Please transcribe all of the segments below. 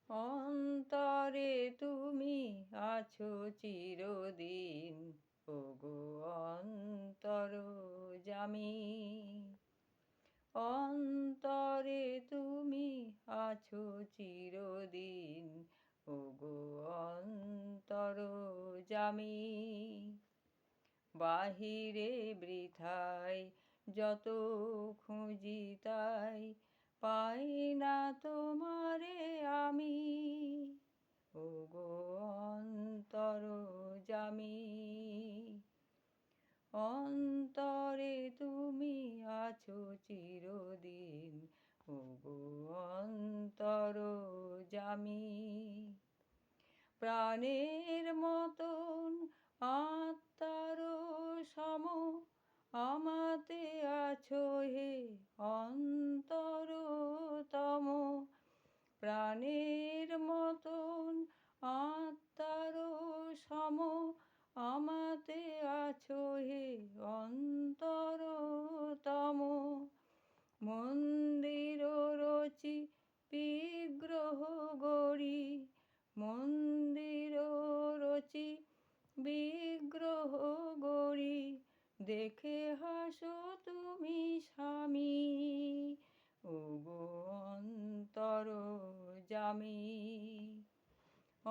অন্তরে তুমি আছো চিরদিন, ওগো অন্তরজামী। অন্তরে তুমি আছো চিরদিন, ওগো অন্তরজামী। বাহিরে বৃথায় যত খুঁজি তাই পাই না তোমারে আমি, ওগো অন্তরজামী। অন্তরে তুমি আছো চিরদিন, ওগো অন্তরজামী। প্রাণের মতন আত্মার সম আমাতে আছো হে অন্তরতম। প্রাণের মতন আত্মার সম আমাতে আছো হে অন্তরতম। মন্দির রচি বিগ্রহ গড়ি, মন্দির রচি বিগ্রহ গড়ি, দেখে হাসো তুমি স্বামী, ওগো অন্তরজামী।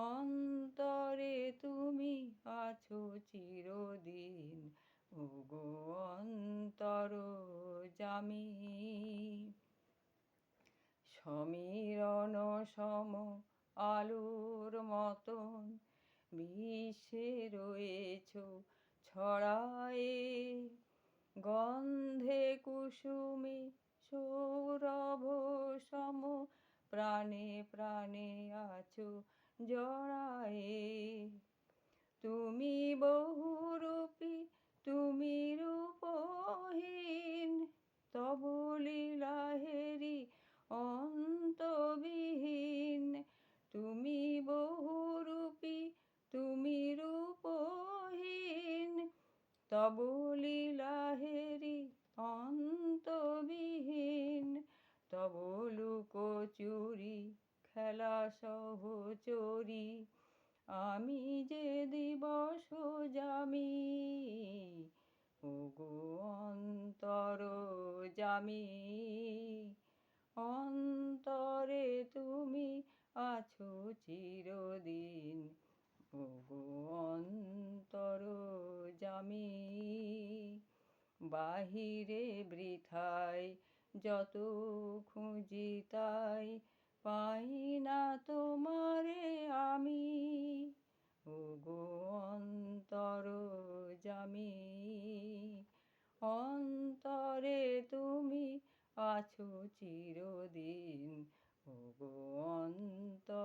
অন্তরে তুমি আছো চিরদিন, ওগো অন্তরজামী। সমীরণ সম আলোর মতন বিশ্বে রয়েছো ছড়ায়ে, গন্ধে কুসুমে সৌরভ সম প্রাণে প্রাণে আছো জড়ায়ে। তুমি বহুরূপী, তুমি রূপহীন, তবু লীলা হেরি অন্তবিহীন। তুমি বহুরূপী, তুমি রূপহীন, তবু লীলা হেরি অন্তবিহীন। তব লুকোচুরি খেলা সহচরী, আমি যে দিবস যামি, ওগো অন্তরজামী। অন্তরে তুমি আছো চিরদিন, ওগো অন্তরজামী। বাহিরে বৃথায় যত খুঁজি তাই পাই না তোমারে আমি, ওগো অন্তরজামী। অন্তরে তুমি আছো চিরদিন, ওগো অন্তর